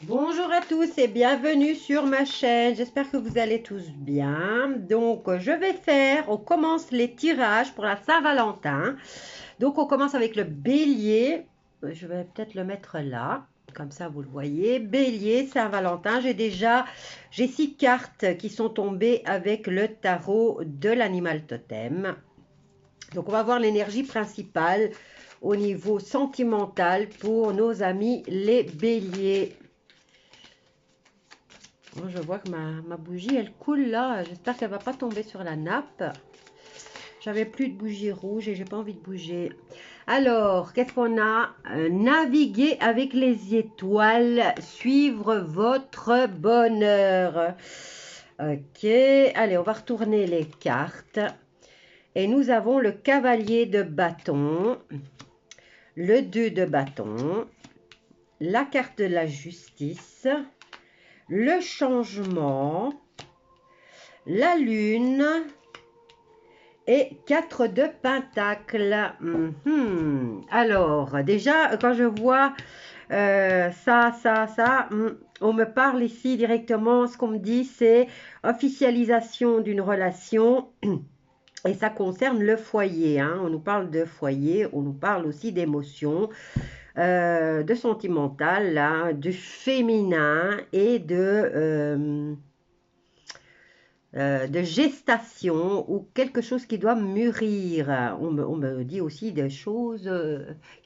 Bonjour à tous et bienvenue sur ma chaîne. J'espère que vous allez tous bien. Donc, on commence les tirages pour la Saint-Valentin. Donc, on commence avec le bélier. Je vais peut-être le mettre là. Comme ça, vous le voyez. Bélier, Saint-Valentin. J'ai 6 cartes qui sont tombées avec le tarot de l'animal totem. Donc, on va voir l'énergie principale au niveau sentimental pour nos amis les béliers. Moi, je vois que ma bougie, elle coule là. J'espère qu'elle va pas tomber sur la nappe. J'avais plus de bougie rouge et j'ai pas envie de bouger. Alors, qu'est-ce qu'on a? Naviguer avec les étoiles, suivre votre bonheur. Ok, allez, on va retourner les cartes. Et nous avons le cavalier de bâton, le 2 de bâton, la carte de la justice, le changement, la lune et 4 de pentacle. Alors, déjà, quand je vois ça, on me parle ici directement, ce qu'on me dit, c'est officialisation d'une relation. Et ça concerne le foyer, hein. On nous parle de foyer, on nous parle aussi d'émotions, de sentimental, là, du féminin et de gestation ou quelque chose qui doit mûrir. On me dit aussi des choses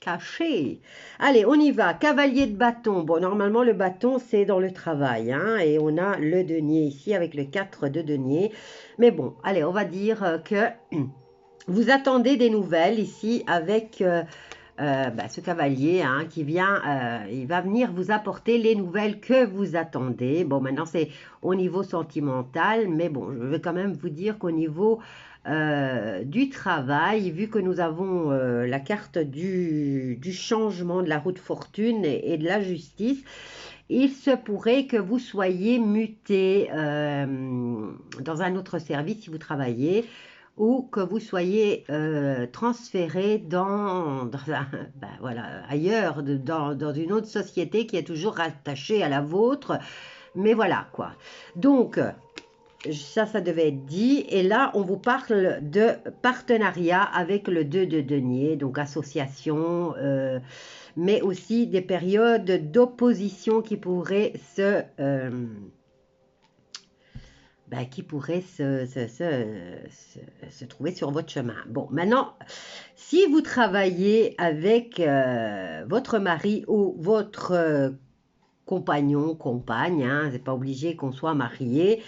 cachées. Allez, on y va. Cavalier de bâton. Bon, normalement, le bâton, c'est dans le travail, hein, et on a le denier ici avec le 4 de denier. Mais bon, allez, on va dire que vous attendez des nouvelles ici avec ce cavalier, hein, il va venir vous apporter les nouvelles que vous attendez. Bon, maintenant c'est au niveau sentimental, mais bon, je vais quand même vous dire qu'au niveau du travail, vu que nous avons la carte du changement de la roue de fortune et de la justice, il se pourrait que vous soyez muté dans un autre service si vous travaillez, ou que vous soyez transféré ailleurs, dans une autre société qui est toujours rattachée à la vôtre. Mais voilà quoi. Donc, ça devait être dit. Et là, on vous parle de partenariat avec le 2 de denier, donc association, mais aussi des périodes d'opposition qui pourraient se trouver sur votre chemin. Bon, maintenant, si vous travaillez avec votre mari ou votre compagnon, compagne, hein, c'est pas obligé qu'on soit marié,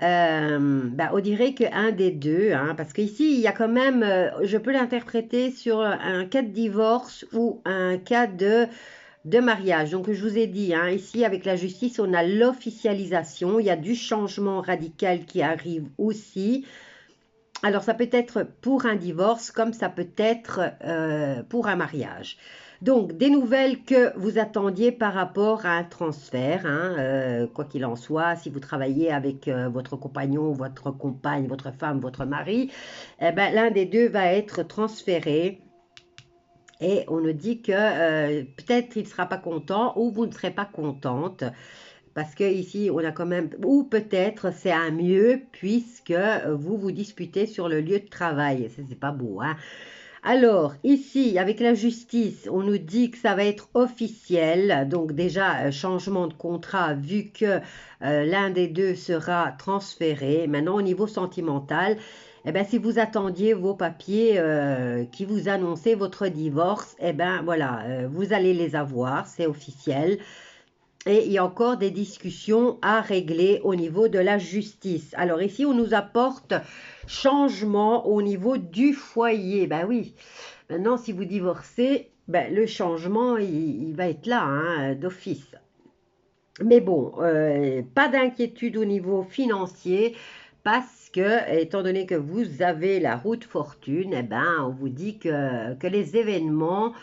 on dirait qu'un des deux, hein, parce qu'ici, il y a quand même, je peux l'interpréter sur un cas de divorce ou un cas de mariage. Donc, je vous ai dit, hein, ici, avec la justice, on a l'officialisation. Il y a du changement radical qui arrive aussi. Alors, ça peut être pour un divorce comme ça peut être pour un mariage. Donc, des nouvelles que vous attendiez par rapport à un transfert, hein, quoi qu'il en soit, si vous travaillez avec votre compagnon, votre compagne, votre femme, votre mari, eh ben, l'un des deux va être transféré. Et on nous dit que peut-être il ne sera pas content ou vous ne serez pas contente. Parce que ici, on a quand même, ou peut-être c'est un mieux puisque vous vous disputez sur le lieu de travail. C'est pas beau, hein. Alors, ici, avec la justice, on nous dit que ça va être officiel. Donc déjà, changement de contrat vu que l'un des deux sera transféré. Maintenant, au niveau sentimental, eh ben, si vous attendiez vos papiers qui vous annonçaient votre divorce, eh ben voilà, vous allez les avoir, c'est officiel. Et il y a encore des discussions à régler au niveau de la justice. Alors ici, on nous apporte changement au niveau du foyer. Ben oui, maintenant, si vous divorcez, ben, le changement, il va être là, hein, d'office. Mais bon, pas d'inquiétude au niveau financier parce que, étant donné que vous avez la roue de fortune, eh ben, on vous dit que les événements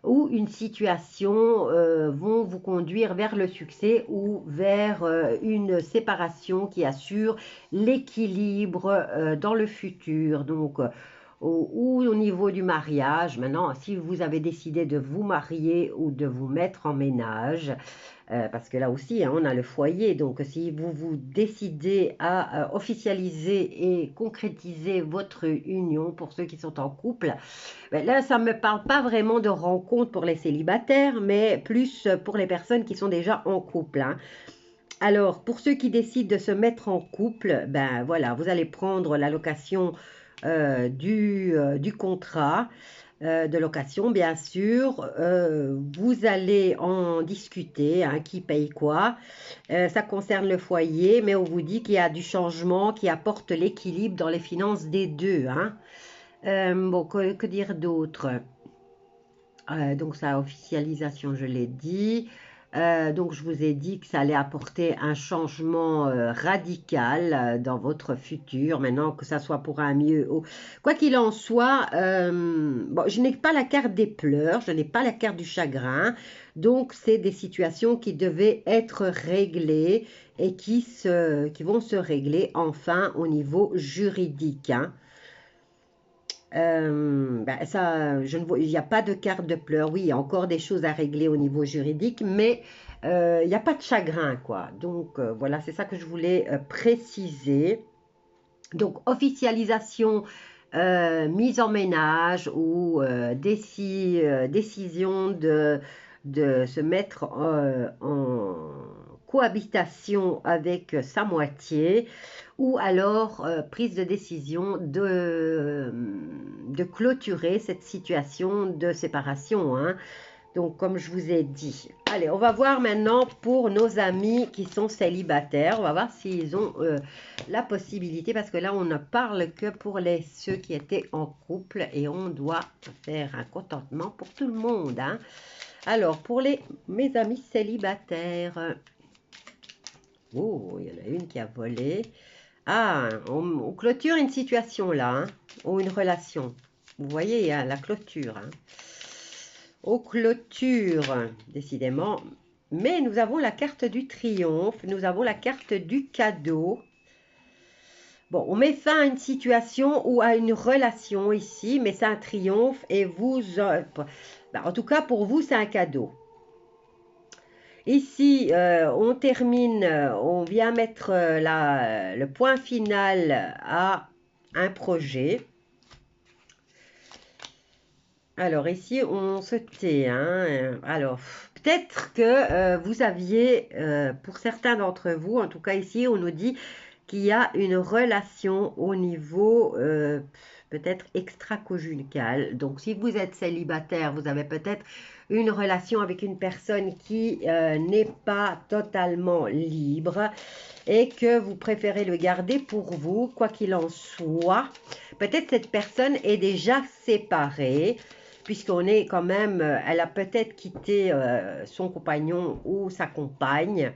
ou une situation vont vous conduire vers le succès ou vers une séparation qui assure l'équilibre dans le futur. Donc, ou au niveau du mariage. Maintenant, si vous avez décidé de vous marier ou de vous mettre en ménage, parce que là aussi, hein, on a le foyer. Donc, si vous vous décidez à officialiser et concrétiser votre union pour ceux qui sont en couple, ben là, ça ne me parle pas vraiment de rencontre pour les célibataires, mais plus pour les personnes qui sont déjà en couple, hein. Alors, pour ceux qui décident de se mettre en couple, ben voilà, vous allez prendre la location du contrat de location, bien sûr. Vous allez en discuter, hein, qui paye quoi. Ça concerne le foyer, mais on vous dit qu'il y a du changement qui apporte l'équilibre dans les finances des deux, hein. Bon, que dire d'autre? Donc, ça, officialisation, je l'ai dit. Donc, je vous ai dit que ça allait apporter un changement radical dans votre futur, maintenant que ça soit pour un mieux. Quoi qu'il en soit, bon, je n'ai pas la carte des pleurs, je n'ai pas la carte du chagrin. Donc, c'est des situations qui devaient être réglées et qui vont se régler enfin au niveau juridique, hein. Ben ça, il n'y a pas de carte de pleurs. Oui, il y a encore des choses à régler au niveau juridique, mais il n'y a pas de chagrin, quoi. Donc, voilà, c'est ça que je voulais préciser. Donc, officialisation, mise en ménage ou décision de se mettre en cohabitation avec sa moitié, ou alors prise de décision de clôturer cette situation de séparation, hein. Donc, comme je vous ai dit. Allez, on va voir maintenant pour nos amis qui sont célibataires. On va voir s'ils ont la possibilité, parce que là, on ne parle que pour ceux qui étaient en couple et on doit faire un contentement pour tout le monde, hein. Alors, pour mes amis célibataires. Oh, il y en a une qui a volé. Ah, on clôture une situation là, hein, ou une relation. Vous voyez, il y a la clôture, hein. Aux clôtures, décidément. Mais nous avons la carte du triomphe, nous avons la carte du cadeau. Bon, on met fin à une situation ou à une relation ici, mais c'est un triomphe et vous... en tout cas, pour vous, c'est un cadeau. Ici, on termine, on vient mettre le point final à un projet. Alors ici, on se tait, hein. Alors, peut-être que vous aviez, pour certains d'entre vous, en tout cas ici, on nous dit qu'il y a une relation au niveau peut-être extra-conjugal. Donc, si vous êtes célibataire, vous avez peut-être une relation avec une personne qui n'est pas totalement libre et que vous préférez le garder pour vous, quoi qu'il en soit. Peut-être cette personne est déjà séparée, puisqu'on est quand même, elle a peut-être quitté son compagnon ou sa compagne.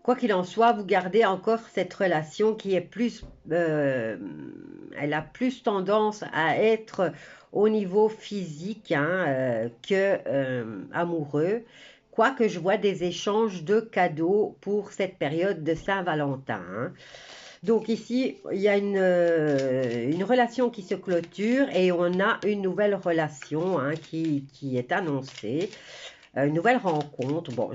Quoi qu'il en soit, vous gardez encore cette relation qui est plus, elle a plus tendance à être au niveau physique, hein, que amoureux. Quoique je vois des échanges de cadeaux pour cette période de Saint-Valentin, hein. Donc ici, il y a une relation qui se clôture et on a une nouvelle relation, hein, qui est annoncée. Une nouvelle rencontre. Bon,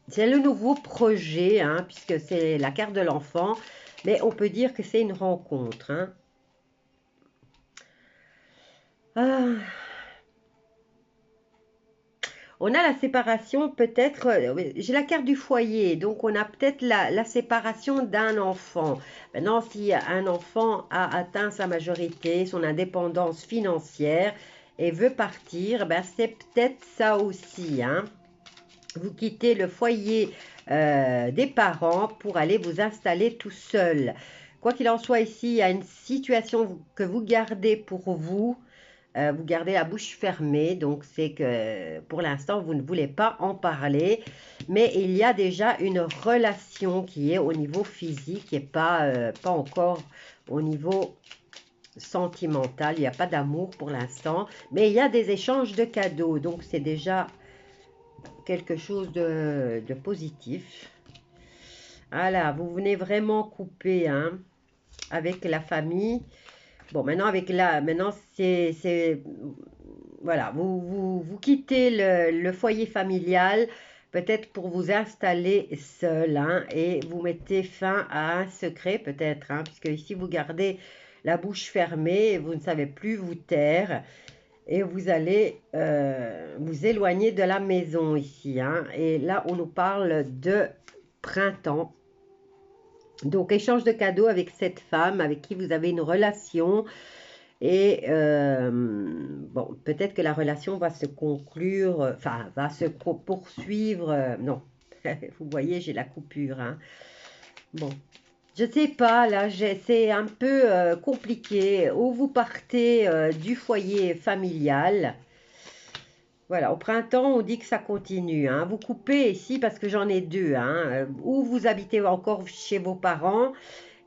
c'est le nouveau projet, hein, puisque c'est la carte de l'enfant, mais on peut dire que c'est une rencontre, hein. Ah. On a la séparation peut-être, j'ai la carte du foyer, donc on a peut-être la séparation d'un enfant. Maintenant, si un enfant a atteint sa majorité, son indépendance financière et veut partir, ben c'est peut-être ça aussi, hein. Vous quittez le foyer des parents pour aller vous installer tout seul. Quoi qu'il en soit, ici, il y a une situation que vous gardez pour vous. Vous gardez la bouche fermée, donc c'est que pour l'instant, vous ne voulez pas en parler. Mais il y a déjà une relation qui est au niveau physique et pas encore au niveau sentimental. Il n'y a pas d'amour pour l'instant, mais il y a des échanges de cadeaux. Donc, c'est déjà quelque chose de positif. Voilà, vous venez vraiment couper, hein, avec la famille. Bon, maintenant, maintenant, voilà, vous quittez le foyer familial, peut-être pour vous installer seul, hein, et vous mettez fin à un secret, peut-être, hein, puisque ici, vous gardez la bouche fermée, vous ne savez plus vous taire, et vous allez vous éloigner de la maison ici, hein, et là, on nous parle de printemps. Donc, échange de cadeaux avec cette femme avec qui vous avez une relation. Et bon, peut-être que la relation va se conclure, enfin, va se poursuivre. Non, vous voyez, j'ai la coupure. Hein. Bon, je sais pas, là, c'est un peu compliqué. Ou vous partez du foyer familial. Voilà, au printemps, on dit que ça continue. Hein. Vous coupez ici parce que j'en ai deux. Hein. Ou vous habitez encore chez vos parents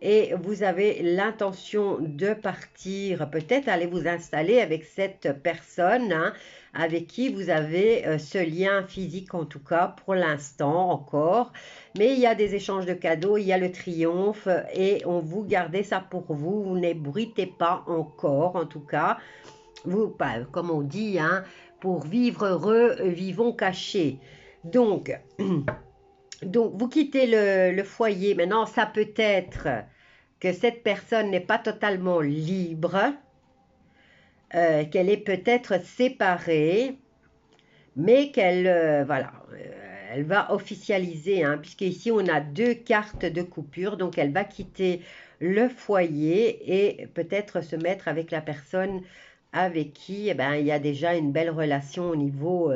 et vous avez l'intention de partir, peut-être aller vous installer avec cette personne, hein, avec qui vous avez ce lien physique en tout cas pour l'instant encore. Mais il y a des échanges de cadeaux, il y a le triomphe et on vous gardez ça pour vous. Vous n'ébruitez pas encore en tout cas. Vous, comme on dit, hein, pour vivre heureux, vivons cachés. Donc, vous quittez le foyer. Maintenant, ça peut être que cette personne n'est pas totalement libre, qu'elle est peut-être séparée, mais qu'elle voilà, elle va officialiser, hein, puisque ici on a deux cartes de coupure, donc elle va quitter le foyer et peut-être se mettre avec la personne avec qui il y a déjà une belle relation au niveau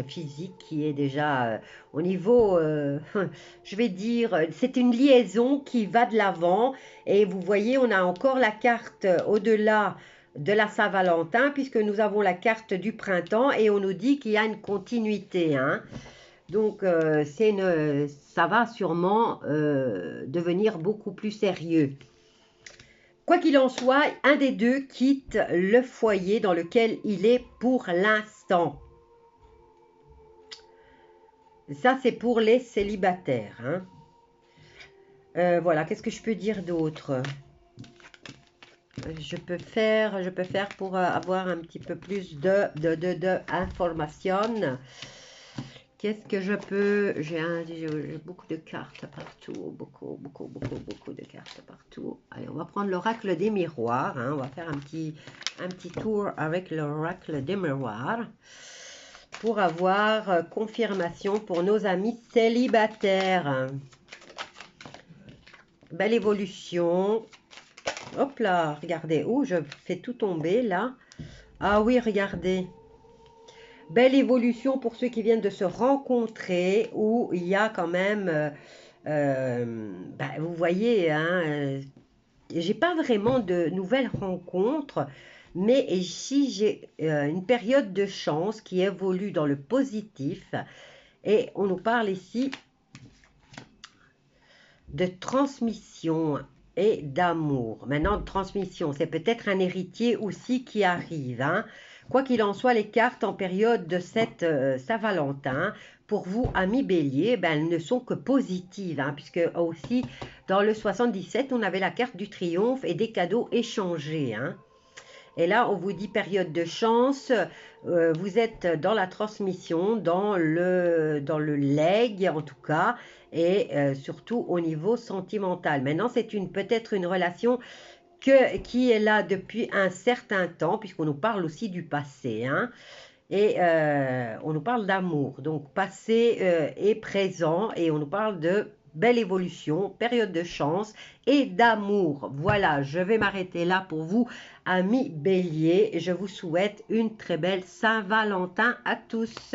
physique qui est déjà au niveau, je vais dire, c'est une liaison qui va de l'avant. Et vous voyez, on a encore la carte au-delà de la Saint-Valentin, puisque nous avons la carte du printemps et on nous dit qu'il y a une continuité. Hein. Donc, ça va sûrement devenir beaucoup plus sérieux. Quoi qu'il en soit, un des deux quitte le foyer dans lequel il est pour l'instant. Ça, c'est pour les célibataires. Hein. Voilà, qu'est-ce que je peux dire d'autre? Je peux faire pour avoir un petit peu plus d'informations. Qu'est-ce que je peux... J'ai beaucoup de cartes partout, beaucoup de cartes partout. Allez, on va prendre l'oracle des miroirs. Hein. On va faire un petit tour avec l'oracle des miroirs pour avoir confirmation pour nos amis célibataires. Belle évolution. Hop là, regardez. Oh, je fais tout tomber là. Ah oui, regardez. Belle évolution pour ceux qui viennent de se rencontrer, où il y a quand même, vous voyez, hein, j'ai pas vraiment de nouvelles rencontres, mais ici j'ai une période de chance qui évolue dans le positif, et on nous parle ici de transmission et d'amour. Maintenant, de transmission, c'est peut-être un héritier aussi qui arrive, hein. Quoi qu'il en soit, les cartes en période de cette Saint-Valentin, pour vous, amis béliers, elles ne sont que positives, hein, puisque aussi, dans le 77, on avait la carte du triomphe et des cadeaux échangés. Hein. Et là, on vous dit période de chance, vous êtes dans la transmission, dans le legs en tout cas, et surtout au niveau sentimental. Maintenant, c'est peut-être une relation qui est là depuis un certain temps, puisqu'on nous parle aussi du passé, hein, et on nous parle d'amour, donc passé et présent, et on nous parle de belle évolution, période de chance et d'amour. Voilà, je vais m'arrêter là pour vous, amis béliers. Je vous souhaite une très belle Saint-Valentin à tous.